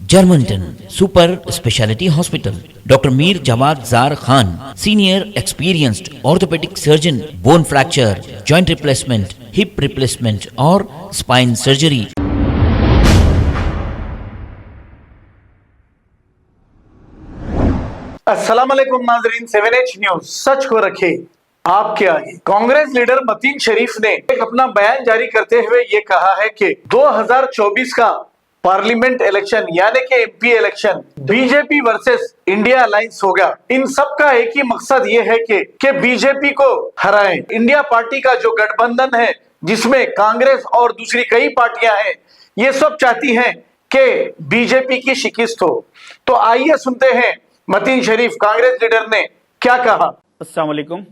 Germantown Super Speciality Hospital. Dr. Mir Jawad Zar Khan, senior experienced orthopedic surgeon, bone fracture, joint replacement, hip replacement or spine surgery. अस्सलाम वालेकुम नाजरीन, 7H news सच को रखे आपके आगे। Congress leader Mateen शरीफ ने एक अपना बयान जारी करते हुए ये कहा है कि 2024 का पार्लियामेंट इलेक्शन यानी कि MP election BJP versus India alliance होगा। इन सब का एक ही मकसद ये है कि बीजेपी को हराएं। इंडिया पार्टी का जो गठबंधन है जिसमें कांग्रेस और दूसरी कई पार्टियां हैं, ये सब चाहती हैं कि बीजेपी की शिकस्त हो। तो आइए सुनते हैं मतीन शरीफ कांग्रेस लीडर ने क्या कहा। अस्सलाम वालेकुम।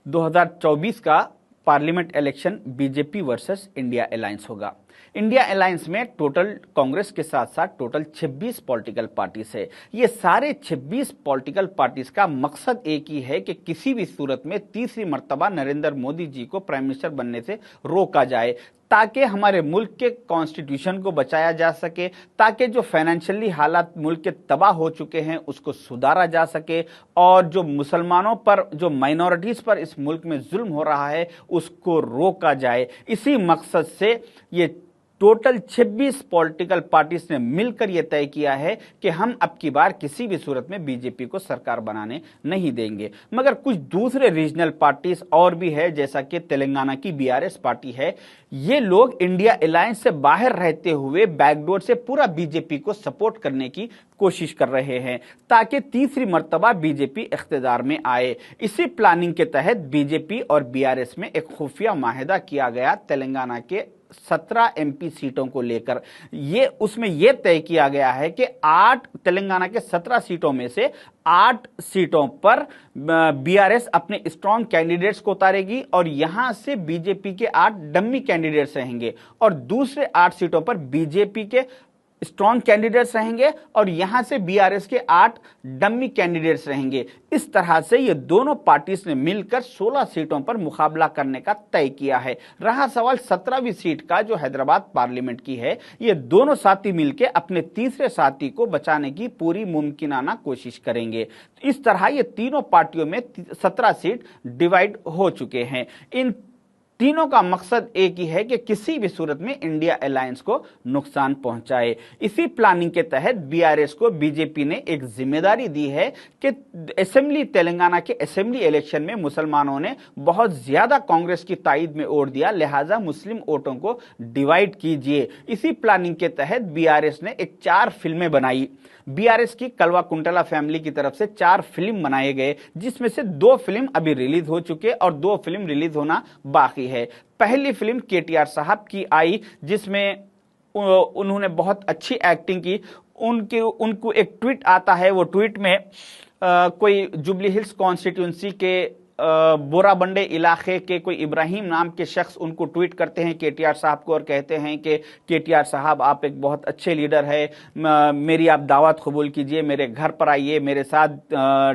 2024 का parliament election BJP versus India alliance होगा। इंडिया अलायंस में टोटल कांग्रेस के साथ साथ टोटल 26 पॉलिटिकल पार्टीज है। ये सारे 26 पॉलिटिकल पार्टीज का मकसद एक ही है कि किसी भी सूरत में तीसरी मर्तबा नरेंद्र मोदी जी को प्राइम मिनिस्टर बनने से रोका जाए, ताकि हमारे मुल्क के कॉन्स्टिट्यूशन को बचाया जा सके, ताकि जो फाइनेंशियली हालात मुल्क के तबाह हो चुके हैं उसको सुधारा जा सके, और जो मुसलमानों पर, जो माइनॉरिटीज़ पर इस मुल्क में जुल्म हो रहा है उसको रोका जाए। इसी मकसद से ये टोटल 26 पॉलिटिकल पार्टीज ने मिलकर यह तय किया है कि हम अब की बार किसी भी सूरत में बीजेपी को सरकार बनाने नहीं देंगे। मगर कुछ दूसरे रीजनल पार्टीज और भी है, जैसा कि तेलंगाना की बीआरएस पार्टी है। ये लोग इंडिया अलायंस से बाहर रहते हुए बैकडोर से पूरा बीजेपी को सपोर्ट करने की कोशिश कर रहे हैं, ताकि तीसरी मर्तबा बीजेपी इख्तिदार में आए। इसी प्लानिंग के तहत बीजेपी और बीआरएस में एक खुफिया माहिदा किया गया तेलंगाना के 17 एमपी सीटों को लेकर। उसमें यह तय किया गया है कि 8 तेलंगाना के 17 सीटों में से 8 सीटों पर बीआरएस अपने स्ट्रॉन्ग कैंडिडेट्स को उतारेगी और यहां से बीजेपी के 8 डम्मी कैंडिडेट्स रहेंगे, और दूसरे 8 सीटों पर बीजेपी के स्ट्रॉन्ग कैंडिडेट्स रहेंगे और यहां से बीआरएस के 8 डम्मी कैंडिडेट्स रहेंगे। इस तरह से ये दोनों पार्टीज ने मिलकर 16 सीटों पर मुकाबला करने का तय किया है। रहा सवाल 17वीं सीट का, जो हैदराबाद पार्लियामेंट की है, ये दोनों साथी मिलकर अपने तीसरे साथी को बचाने की पूरी मुमकिनाना कोशिश करेंगे। इस तरह ये तीनों पार्टियों में 17 सीट डिवाइड हो चुके हैं। इन तीनों का मकसद एक ही है कि किसी भी सूरत में इंडिया अलायंस को नुकसान पहुंचाए। इसी प्लानिंग के तहत बीआरएस को बीजेपी ने एक जिम्मेदारी दी है कि तेलंगाना के असेंबली इलेक्शन में मुसलमानों ने बहुत ज्यादा कांग्रेस की ताईद में वोट दिया, लिहाजा मुस्लिम वोटों को डिवाइड कीजिए। इसी प्लानिंग के तहत बीआरएस ने 4 फिल्में बनाई। बीआरएस की कलवा कुंटला फैमिली की तरफ से 4 फिल्म बनाए गए, जिसमें से 2 फिल्म अभी रिलीज हो चुके और 2 फिल्म रिलीज होना बाकी है। पहली फिल्म केटीआर साहब की आई, जिसमें उन्होंने बहुत अच्छी एक्टिंग की। उनको एक ट्वीट आता है, वो ट्वीट में कोई जुबली हिल्स कॉन्स्टिट्यूंसी के बोराबंडे इलाके के कोई इब्राहिम नाम के शख्स उनको ट्वीट करते हैं केटीआर साहब को और कहते हैं कि केटीआर साहब, आप एक बहुत अच्छे लीडर है, मेरी आप दावत कबूल कीजिए, मेरे घर पर आइए, मेरे साथ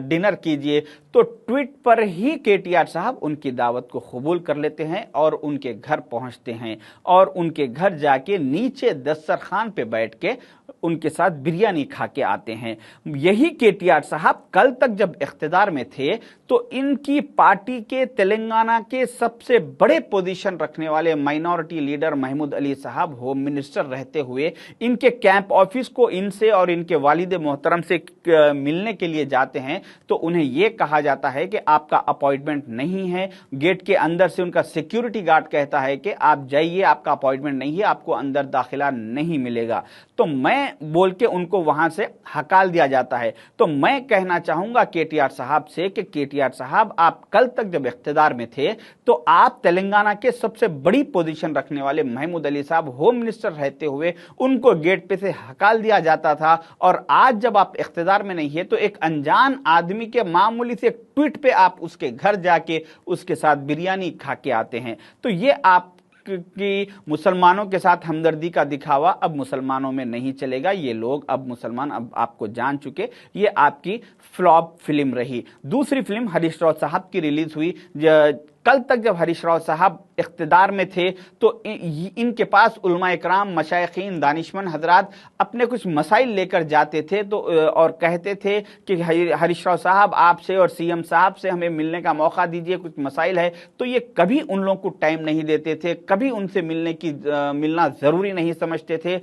डिनर कीजिए। तो ट्वीट पर ही केटीआर साहब उनकी दावत को कबूल कर लेते हैं और उनके घर पहुंचते हैं और उनके घर जाके नीचे दस्तरखान पे बैठ के उनके साथ बिरयानी खा के आते हैं। यही केटीआर साहब कल तक जब इख्तिदार में थे तो इनकी पार्टी के तेलंगाना के सबसे बड़े पोजीशन रखने वाले माइनॉरिटी लीडर महमूद अली साहब होम मिनिस्टर रहते हुए इनके कैंप ऑफिस को इनसे और इनके वालिद मोहतरम से मिलने के लिए जाते हैं, तो उन्हें यह कहा जाता है कि आपका अपॉइंटमेंट नहीं है। गेट के अंदर से उनका सिक्योरिटी गार्ड कहता है कि आप जाइए, आपका अपॉइंटमेंट नहीं है, आपको अंदर दाखिला नहीं मिलेगा। तो मैं बोल के उनको वहां से हकाल दिया जाता है। तो मैं कहना चाहूंगा केटीआर साहब से कि केटीआर साहब, आप कल तक जब इख्तिदार में थे तो आप तेलंगाना के सबसे बड़ी पोजीशन रखने वाले महमूद अली साहब होम मिनिस्टर रहते हुए उनको गेट पे से हकाल दिया जाता था, और आज जब आप इख्तिदार में नहीं है तो एक अनजान आदमी के मामूली से ट्वीट पे आप उसके घर जाके उसके साथ बिरयानी खा के आते हैं। तो ये आप कि मुसलमानों के साथ हमदर्दी का दिखावा अब मुसलमानों में नहीं चलेगा। ये लोग अब मुसलमान अब आपको जान चुके, ये आपकी फ्लॉप फिल्म रही। दूसरी फिल्म हरीश राव साहब की रिलीज हुई। कल तक जब हरीश राव साहब इख्तिदार में थे तो इनके पास उलमा इकराम, मशाइखीन, दानिशमंद हजरात अपने कुछ मसाइल लेकर जाते थे तो और कहते थे कि हरीश राव साहब आपसे और सीएम साहब से हमें मिलने का मौका दीजिए, कुछ मसाइल है। तो ये कभी उन लोगों को टाइम नहीं देते थे, कभी उनसे मिलना ज़रूरी नहीं समझते थे।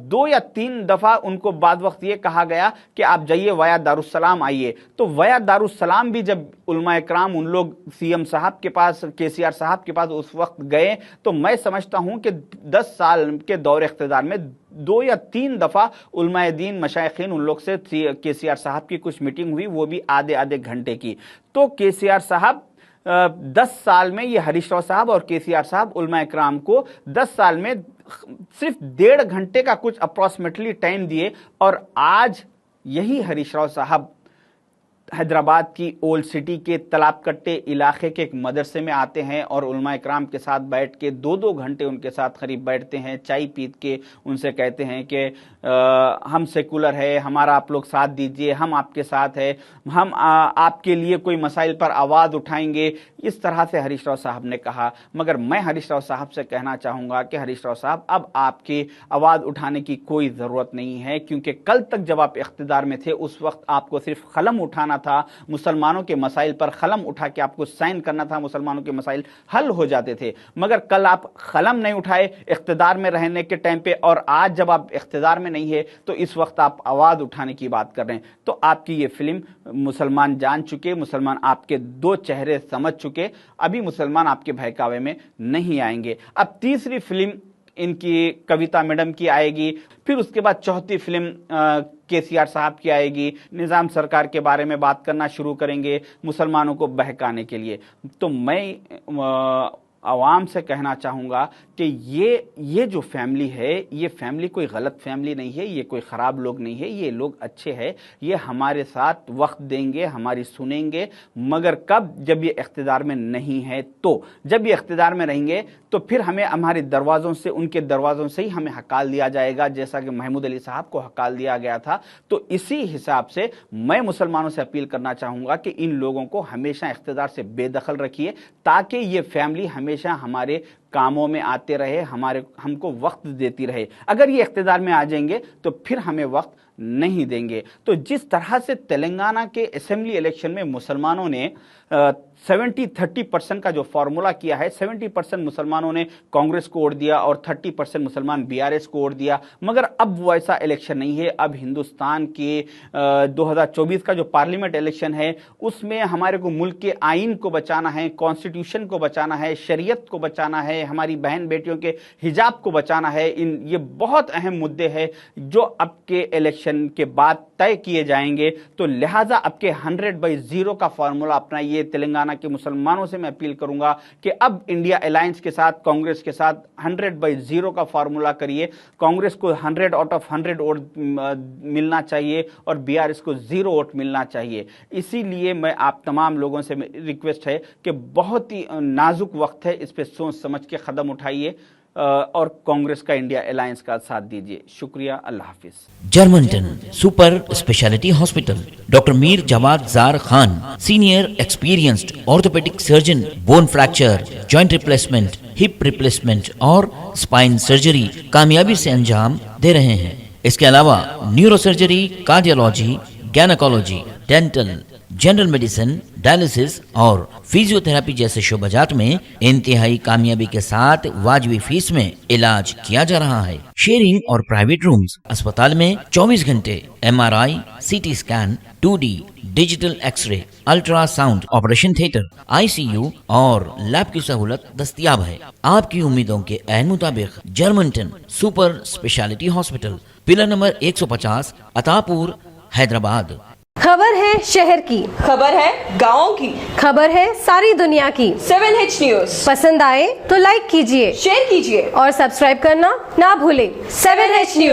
2 या 3 दफ़ा उनको बाद वक्त ये कहा गया कि आप जाइए वया दारुस्सलाम आइए। तो वया दारुस्सलाम भी जब उलमा इकराम उन लोग सीएम साहब के पास, केसीआर साहब के पास उस वक्त गए, तो मैं समझता हूं कि 10 साल के दौर इख्तिदार में 2 या 3 दफ़ा उलमाए दीन, मशाइखीन उन लोग से केसीआर साहब की कुछ मीटिंग हुई, वो भी आधे घंटे की। तो केसीआर साहब 10 साल में, ये हरीश राव साहब और केसीआर साहब उलमा इकराम को 10 साल में सिर्फ 1.5 घंटे का कुछ अप्रॉक्सीमेटली टाइम दिए। और आज यही हरीश राव साहब हैदराबाद की ओल्ड सिटी के तालाब कट्टे इलाके के एक मदरसे में आते हैं और उलमा इकराम के साथ बैठ के 2-2 घंटे उनके साथ करीब बैठते हैं, चाय पीत के उनसे कहते हैं कि हम सेकुलर है, हमारा आप लोग साथ दीजिए, हम आपके साथ है, हम आपके लिए कोई मसाइल पर आवाज़ उठाएंगे। इस तरह से हरीश राव साहब ने कहा। मगर मैं हरीश राव साहब से कहना चाहूँगा कि हरीश राव साहब, अब आपकी आवाज़ उठाने की कोई ज़रूरत नहीं है, क्योंकि कल तक जब आप इख्तिदार में थे उस वक्त आपको सिर्फ कलम उठाना था, मुसलमानों के मसाइल पर कलम उठा के आपको साइन करना था, मुसलमानों के मसाइल हल हो जाते थे। मगर कल आप कलम नहीं उठाए इख्तिदार में रहने के टाइम पे, और आज जब आप इख्तिदार में नहीं है तो इस वक्त आप आवाज़ उठाने की बात कर रहे हैं। तो आपकी ये फिल्म मुसलमान जान चुके, मुसलमान आपके 2 चेहरे समझ चुके, अभी मुसलमान आपके बहकावे में नहीं आएंगे। अब तीसरी फिल्म इनकी कविता मैडम की आएगी, फिर उसके बाद चौथी फिल्म केसीआर साहब की आएगी, निज़ाम सरकार के बारे में बात करना शुरू करेंगे मुसलमानों को बहकाने के लिए। तो मैं आवाम से कहना चाहूँगा कि ये जो फैमिली है, ये फैमिली कोई गलत फैमिली नहीं है, ये कोई ख़राब लोग नहीं है, ये लोग अच्छे हैं, ये हमारे साथ वक्त देंगे, हमारी सुनेंगे। मगर कब? जब ये इख्तिदार में नहीं है। तो जब ये इख्तिदार में रहेंगे तो फिर हमें हमारे दरवाज़ों से, उनके दरवाज़ों से ही हमें हकाल दिया जाएगा, जैसा कि महमूद अली साहब को हकाल दिया गया था। तो इसी हिसाब से मैं मुसलमानों से अपील करना चाहूँगा कि इन लोगों को हमेशा इख्तिदार से बेदखल रखिए, ताकि ये फैमिली हमेशा हमारे कामों में आते रहे, हमको वक्त देती रहे। अगर ये इख्तिदार में आ जाएंगे तो फिर हमें वक्त नहीं देंगे। तो जिस तरह से तेलंगाना के असेंबली इलेक्शन में मुसलमानों ने 70-30% का जो फॉर्मूला किया है, 70% मुसलमानों ने कांग्रेस को वोट दिया और 30% मुसलमान बीआरएस को वोट दिया। मगर अब वो ऐसा इलेक्शन नहीं है। अब हिंदुस्तान के 2024 का जो पार्लियामेंट इलेक्शन है, उसमें हमारे को मुल्क के आइन को बचाना है, कॉन्स्टिट्यूशन को बचाना है, शरीयत को बचाना है, हमारी बहन बेटियों के हिजाब को बचाना है। ये बहुत अहम मुद्दे हैं जो अब के इलेक्शन के बाद तय किए जाएंगे। तो लिहाजा अब के 100/0 का फॉर्मूला अपनाइए। तेलंगाना के मुसलमानों से मैं अपील करूंगा कि अब इंडिया अलायंस के साथ, कांग्रेस के साथ 100/0 का फॉर्मूला करिए। कांग्रेस को 100 आउट ऑफ 100 वोट मिलना चाहिए और बीआरएस को 0 वोट मिलना चाहिए। इसीलिए मैं आप तमाम लोगों से रिक्वेस्ट है कि बहुत ही नाजुक वक्त है, इस पर सोच समझ के कदम उठाइए और कांग्रेस का इंडिया अलायंस का साथ दीजिए। शुक्रिया, अल्लाह हाफिज। जर्मनटन super speciality hospital, doctor Mir Jamat Jar Khan, senior experienced orthopaedic surgeon, bone fracture, joint replacement, hip replacement और स्पाइन सर्जरी कामयाबी से अंजाम दे रहे हैं। इसके अलावा neuro surgery, cardiology, gynaecology, dental, general medicine, dialysis और फिजियोथेरेपी जैसे शोबाजात में इंतहाई कामयाबी के साथ वाजिबी फीस में इलाज किया जा रहा है। शेयरिंग और प्राइवेट रूम्स, अस्पताल में 24 घंटे MRI, CT scan, 2D digital x-ray, ultrasound, operation theatre, ICU और लैब की सहूलत दस्तयाब है। आपकी उम्मीदों के ऐन मुताबिक Germanten super speciality hospital, pillar number 150, Attapur, Hyderabad. खबर है शहर की, खबर है गाँव की, खबर है सारी दुनिया की। 7H न्यूज पसंद आए तो लाइक कीजिए, शेयर कीजिए और सब्सक्राइब करना ना भूलें। 7H news.